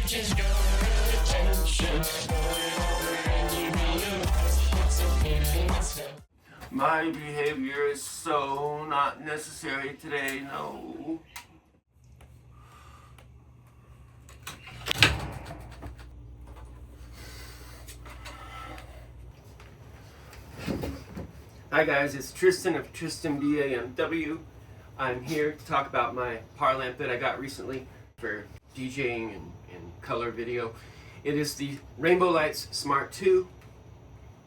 Just go for attention. Roll it over and you realize what's okay, let's go. My behavior is so not necessary today, no. Hi guys, it's Tristan of Tristan BAMW. I'm here to talk about my PAR lamp that I got recently for DJing and color video. It is the Rainbow Lights Smart 2.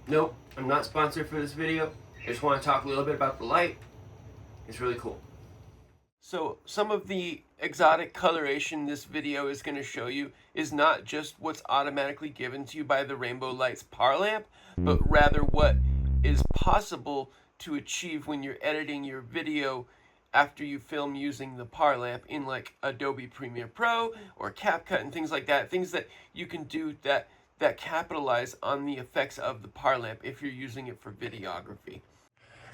Nope, I'm not sponsored for this video. I just want to talk a little bit about the light. It's really cool. So some of the exotic coloration this video is going to show you is not just what's automatically given to you by the Rainbow Lights PAR lamp, but rather what is possible to achieve when you're editing your video after you film using the PAR lamp in like Adobe Premiere Pro or CapCut and things like that. Things that you can do that capitalize on the effects of the PAR lamp if you're using it for videography.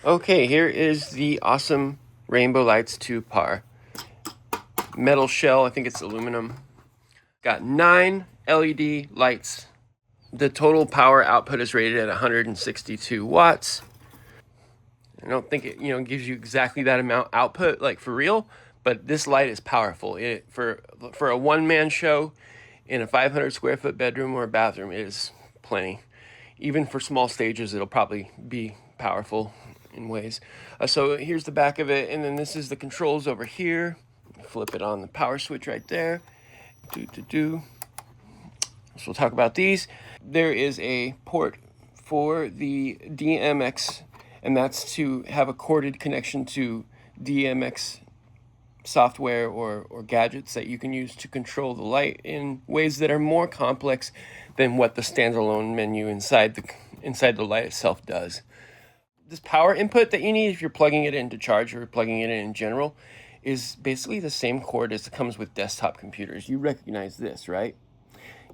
Okay, here is the awesome Rainbow Lights 2 PAR. Metal shell, I think it's aluminum. Got 9 LED lights. The total power output is rated at 162 watts. I don't think it, gives you exactly that amount output, like for real, but this light is powerful. For a one-man show in a 500 square foot bedroom or bathroom, it is plenty. Even for small stages, it'll probably be powerful in ways. So here's the back of it, and then this is the controls over here. Flip it on the power switch right there. So we'll talk about these. There is a port for the DMX, and that's to have a corded connection to DMX software or gadgets that you can use to control the light in ways that are more complex than what the standalone menu inside the light itself does. This power input that you need if you're plugging it in to charge or plugging it in general is basically the same cord as it comes with desktop computers. You recognize this, right?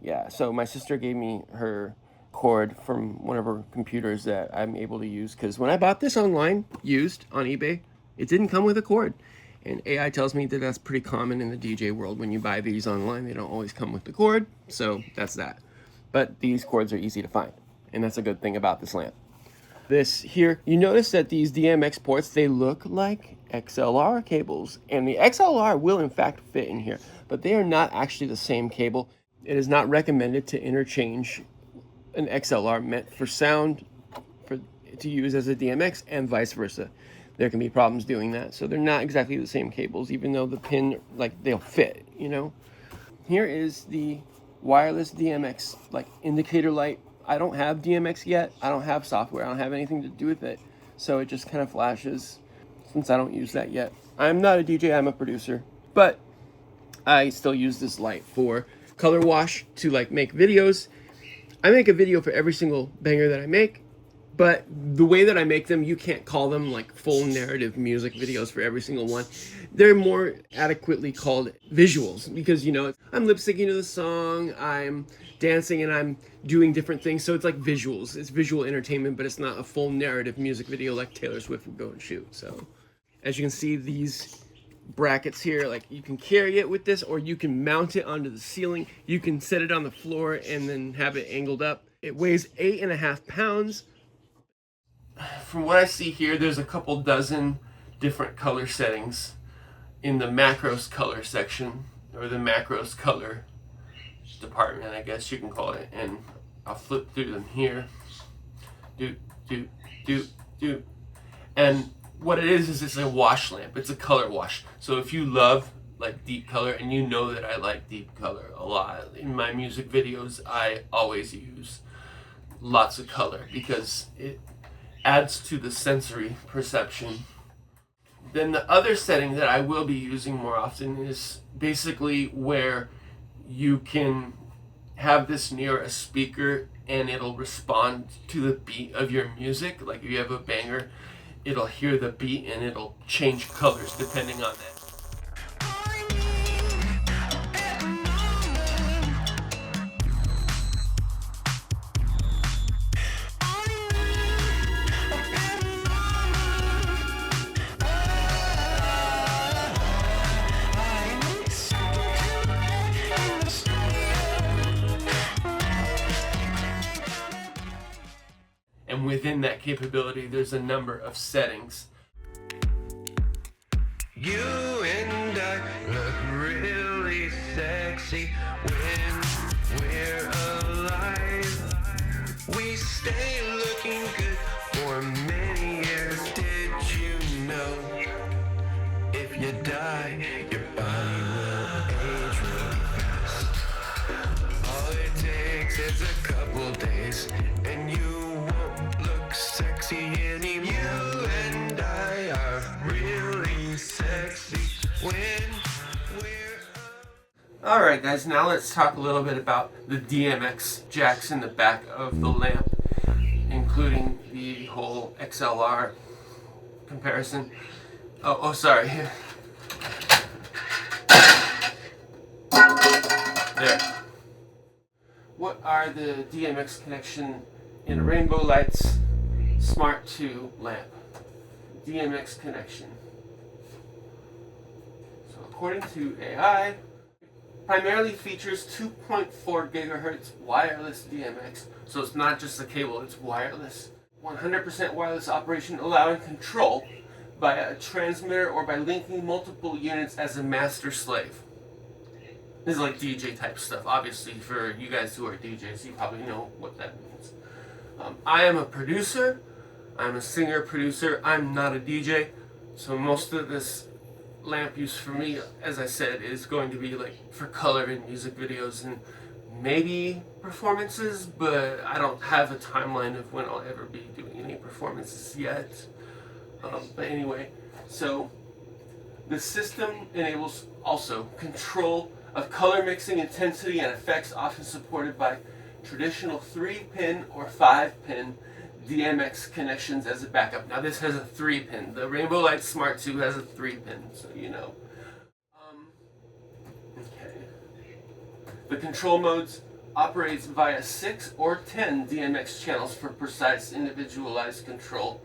Yeah, so my sister gave me her cord from one of her computers that I'm able to use, because when I bought this online, used on eBay, it didn't come with a cord. And AI tells me that that's pretty common in the DJ world. When you buy these online, they don't always come with the cord, so that's that. But these cords are easy to find, and that's a good thing about this lamp. This here, you notice that these DMX ports, they look like XLR cables, and the XLR will in fact fit in here, but they are not actually the same cable. It is not recommended to interchange an XLR meant for sound to use as a DMX and vice versa. There can be problems doing that, so they're not exactly the same cables, even though the pin, they'll fit, Here is the wireless DMX indicator light. I don't have DMX yet. I don't have software. I don't have anything to do with it. So it just kind of flashes since I don't use that yet. I'm not a DJ, I'm a producer. But I still use this light for color wash to make videos. I make a video for every single banger that I make. But the way that I make them, you can't call them full narrative music videos for every single one. They're more adequately called visuals because, I'm lip syncing to the song, I'm dancing, and I'm doing different things. So it's like visuals. It's visual entertainment, but it's not a full narrative music video like Taylor Swift would go and shoot. So as you can see, these brackets here, you can carry it with this, or you can mount it onto the ceiling. You can set it on the floor and then have it angled up. It weighs 8.5 pounds. From what I see here, there's a couple dozen different color settings in the macros color section, or the macros color department, I guess you can call it. And I'll flip through them here. And what it is it's a wash lamp. It's a color wash. So if you love deep color, and you know that I like deep color a lot, in my music videos I always use lots of color because it adds to the sensory perception. Then the other setting that I will be using more often is basically where you can have this near a speaker and it'll respond to the beat of your music. If you have a banger, it'll hear the beat and it'll change colors depending on that. within that capability, there's a number of settings. You and I look really sexy when we're alive. We stay looking good for many years. Did you know if you die, your body will age really fast? All it takes is a couple days and you won't look sexy anymore. You and I are really sexy when we're Alright guys, now let's talk a little bit about the DMX jacks in the back of the lamp, including the whole XLR comparison. Oh sorry. There. What are the DMX connection in a Rainbow Lights Smart 2 lamp? DMX connection. So according to AI, primarily features 2.4 gigahertz wireless DMX. So it's not just a cable, it's wireless. 100% wireless operation, allowing control by a transmitter or by linking multiple units as a master slave. This is like DJ type stuff. Obviously, for you guys who are DJs, you probably know what that means. I am a producer. I'm a singer-producer. I'm not a DJ. So most of this lamp use for me, as I said, is going to be like for color in music videos and maybe performances, but I don't have a timeline of when I'll ever be doing any performances yet. But anyway, so the system enables also control of color mixing, intensity, and effects, often supported by traditional 3-pin or 5-pin DMX connections as a backup. Now this has a 3-pin. The Rainbow Lights Smart 2 has a 3-pin, so you know. Okay. The control modes operates via 6 or 10 DMX channels for precise individualized control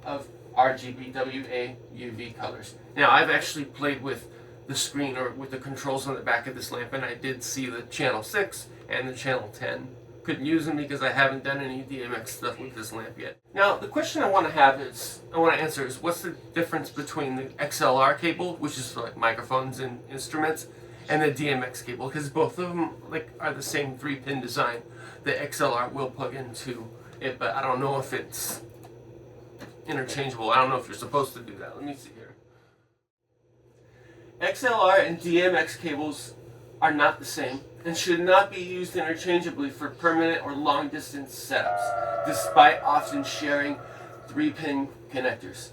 of RGBWA+UV colors. Now I've actually played with the screen or with the controls on the back of this lamp, and I did see the channel 6 and the channel 10. Couldn't use them because I haven't done any DMX stuff with this lamp yet. Now the question I want to answer is what's the difference between the XLR cable, which is for like microphones and instruments, and the DMX cable, because both of them are the same 3-pin design. The XLR will plug into it, but I don't know if it's interchangeable. I don't know if you're supposed to do that. Let me see here. XLR and DMX cables are not the same and should not be used interchangeably for permanent or long distance setups, despite often sharing 3-pin connectors.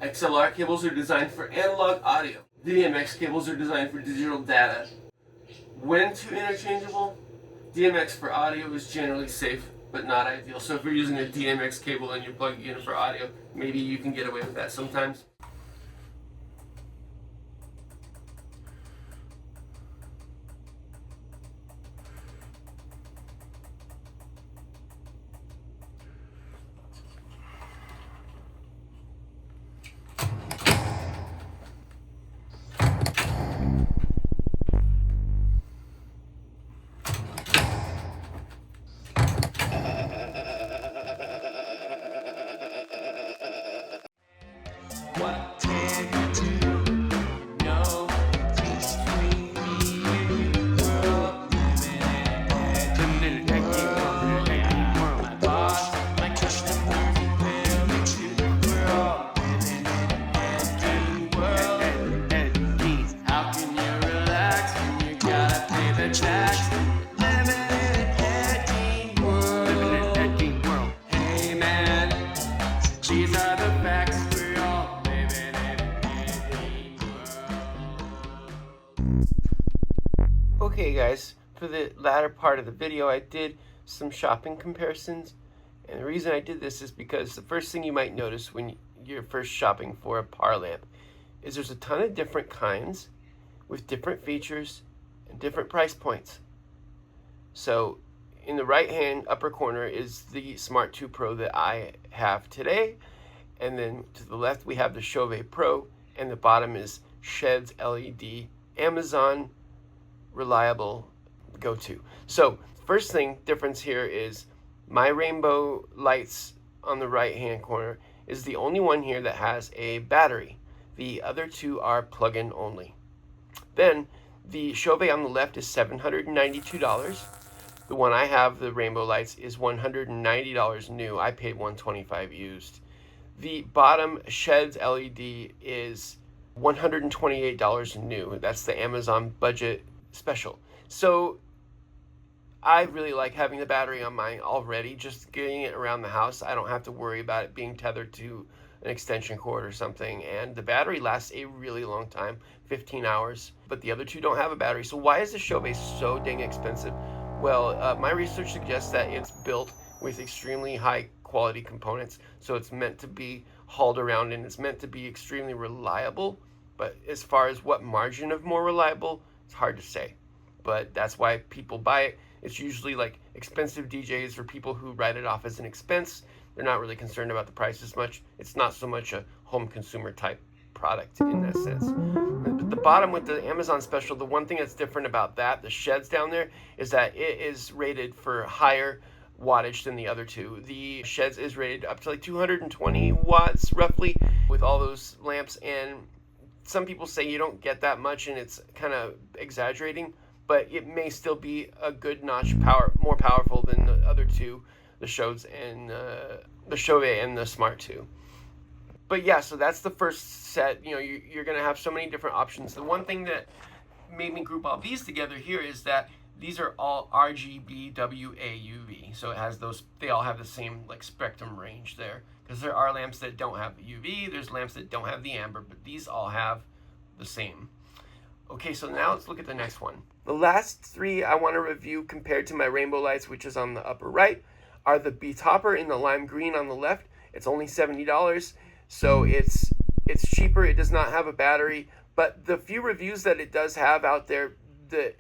XLR cables are designed for analog audio. DMX cables are designed for digital data. When too interchangeable, DMX for audio is generally safe but not ideal. So if you're using a DMX cable and you're plugging it in for audio, maybe you can get away with that sometimes. what can you know between me and you? We're all living in a world. My boss, my customers, and me too. We're all living in a world. How can you relax when you gotta pay the tax? Living in a world. Hey man, these are the facts. Okay guys, for the latter part of the video I did some shopping comparisons, and the reason I did this is because the first thing you might notice when you're first shopping for a PAR lamp is there's a ton of different kinds with different features and different price points. So in the right hand upper corner is the Smart 2 Pro that I have today, and then to the left we have the Chauvet Pro, and the bottom is Shed's LED Amazon reliable go-to. So first thing difference here is my Rainbow Lights on the right hand corner is the only one here that has a battery. The other two are plug-in only. Then the Chauvet on the left is $792. The one I have, the Rainbow Lights, is $190 new. I paid $125 used. The bottom Sheds LED is $128 new. That's the Amazon budget special. So I really like having the battery on mine already, just getting it around the house. I don't have to worry about it being tethered to an extension cord or something. And the battery lasts a really long time, 15 hours. But the other two don't have a battery. So why is the Chauvet so dang expensive? Well, my research suggests that it's built with extremely high quality components. So it's meant to be hauled around and it's meant to be extremely reliable. But as far as what margin of more reliable, it's hard to say. But that's why people buy it. It's usually like expensive DJs for people who write it off as an expense. They're not really concerned about the price as much. It's not so much a home consumer type product in that sense. But the bottom with the Amazon special, the one thing that's different about that, the Sheds down there, is that it is rated for higher wattage than the other two. The Sheds is rated up to like 220 watts roughly with all those lamps, and some people say you don't get that much and it's kind of exaggerating, but it may still be a good notch more powerful than the other two, the Chauvet and the Smart 2. But yeah, so that's the first set. You know, you're going to have so many different options. The one thing that made me group all these together here is that these are all RGBWA+UV. So it has those, they all have the same like spectrum range there. Because there are lamps that don't have UV, there's lamps that don't have the amber, but these all have the same. Okay, so now let's look at the next one. The last three I want to review compared to my Rainbow Lights, which is on the upper right, are the Beats Hopper in the lime green on the left. It's only $70, so it's cheaper. It does not have a battery, but the few reviews that it does have out there, the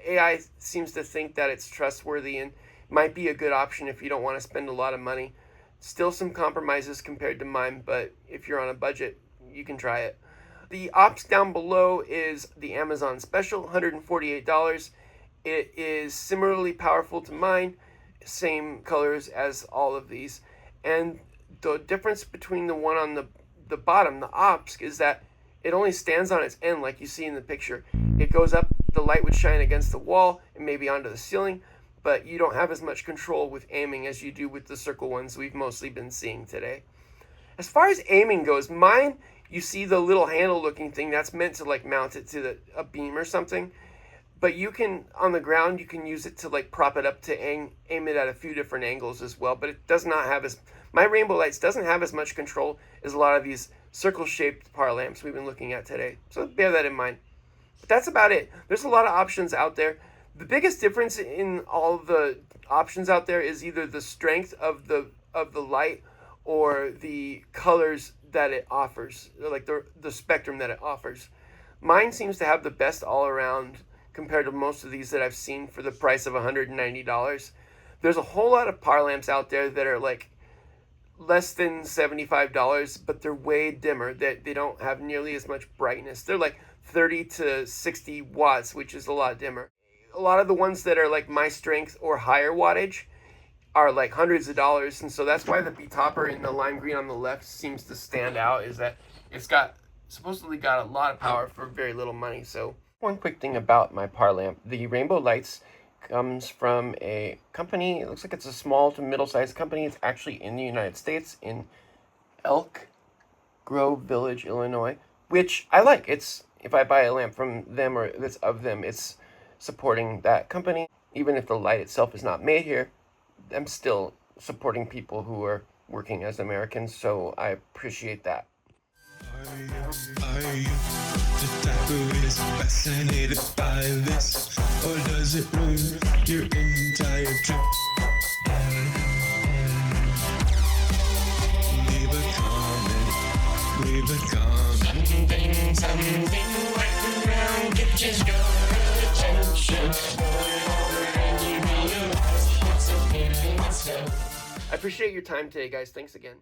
AI seems to think that it's trustworthy and might be a good option if you don't want to spend a lot of money. Still some compromises compared to mine, but if you're on a budget, you can try it. The ops down below is the Amazon special, $148. It is similarly powerful to mine, same colors as all of these. And the difference between the one on the bottom, the ops, is that it only stands on its end like you see in the picture. It goes up, the light would shine against the wall and maybe onto the ceiling, but you don't have as much control with aiming as you do with the circle ones we've mostly been seeing today. As far as aiming goes, mine, you see the little handle looking thing that's meant to like mount it to a beam or something, but you can, on the ground, you can use it to like prop it up to aim it at a few different angles as well, but it does not have my Rainbow Lights doesn't have as much control as a lot of these circle shaped par lamps we've been looking at today, so bear that in mind. But that's about it. There's a lot of options out there. The biggest difference in all the options out there is either the strength of the light or the colors that it offers, like the spectrum that it offers. Mine seems to have the best all around compared to most of these that I've seen for the price of $190. There's a whole lot of par lamps out there that are like less than $75, but they're way dimmer. They don't have nearly as much brightness. They're like 30 to 60 watts, which is a lot dimmer. A lot of the ones that are like my strength or higher wattage are like hundreds of dollars, and so that's why the Beats Hopper in the lime green on the left seems to stand out, is that it's supposedly got a lot of power for very little money. So one quick thing about my par lamp, the Rainbow Lights comes from a company, it looks like it's a small to middle-sized company. It's actually in the United States, in Elk Grove Village, Illinois, which I like. It's, if I buy a lamp from them or that's of them, it's supporting that company. Even if the light itself is not made here, I'm still supporting people who are working as Americans, so I appreciate that. Are you the type who is fascinated by this, or does it ruin your entire trip? Leave a comment. Something right around catches your attention. I appreciate your time today, guys. Thanks again.